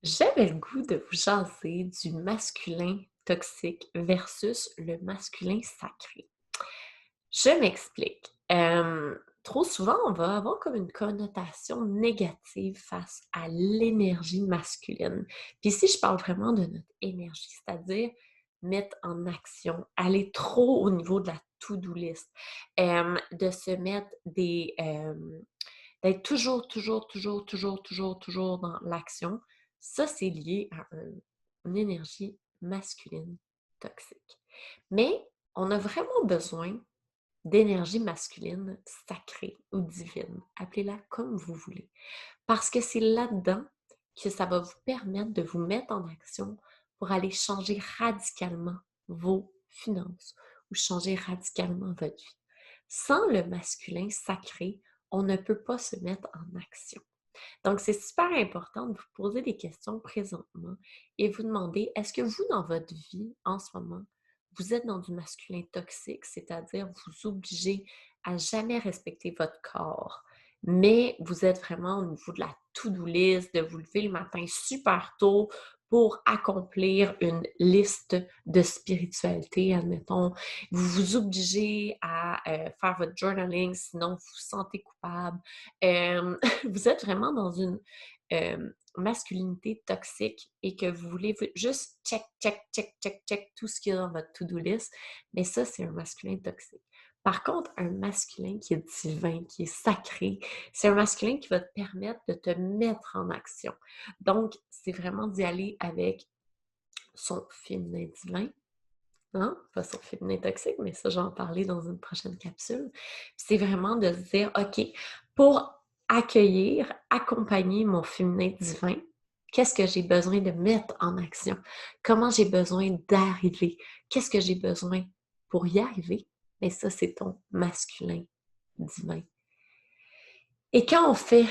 J'avais le goût de vous jaser du masculin toxique versus le masculin sacré. Je m'explique. Trop souvent, on va avoir comme une connotation négative face à l'énergie masculine. Puis ici, je parle vraiment de notre énergie, c'est-à-dire mettre en action, aller trop au niveau de la to-do list, de se mettre d'être toujours dans l'action. Ça, c'est lié à une énergie masculine toxique. Mais on a vraiment besoin d'énergie masculine sacrée ou divine. Appelez-la comme vous voulez. Parce que c'est là-dedans que ça va vous permettre de vous mettre en action pour aller changer radicalement vos finances ou changer radicalement votre vie. Sans le masculin sacré, on ne peut pas se mettre en action. Donc, c'est super important de vous poser des questions présentement et vous demander, est-ce que vous, dans votre vie, en ce moment, vous êtes dans du masculin toxique, c'est-à-dire vous obligez à jamais respecter votre corps, mais vous êtes vraiment au niveau de la to-do list, de vous lever le matin super tôt pour accomplir une liste de spiritualité, admettons. Vous vous obligez à faire votre journaling, sinon vous vous sentez coupable. Vous êtes vraiment dans une masculinité toxique et que vous voulez juste check, check, check, check, check tout ce qu'il y a dans votre to-do list, mais ça, c'est un masculin toxique. Par contre, un masculin qui est divin, qui est sacré, c'est un masculin qui va te permettre de te mettre en action. Donc, c'est vraiment d'y aller avec son féminin divin, hein? Pas son féminin toxique, mais ça, j'en parlais dans une prochaine capsule. C'est vraiment de se dire, OK, pour accueillir, accompagner mon féminin divin, qu'est-ce que j'ai besoin de mettre en action? Comment j'ai besoin d'arriver? Qu'est-ce que j'ai besoin pour y arriver? Mais ça, c'est ton masculin divin. Et quand on fait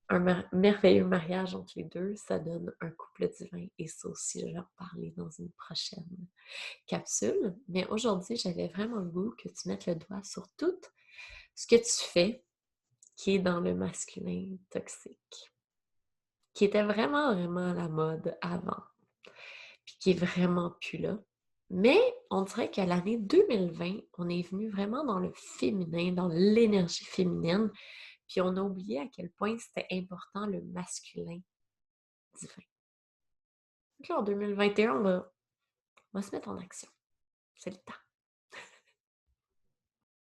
un merveilleux mariage entre les deux, ça donne un couple divin. Et ça aussi, je vais en parler dans une prochaine capsule. Mais aujourd'hui, j'avais vraiment le goût que tu mettes le doigt sur tout ce que tu fais qui est dans le masculin toxique, qui était vraiment, vraiment à la mode avant, puis qui est vraiment plus là. Mais on dirait qu'à l'année 2020, on est venu vraiment dans le féminin, dans l'énergie féminine, puis on a oublié à quel point c'était important le masculin divin. Donc là, en 2021, on va se mettre en action. C'est le temps.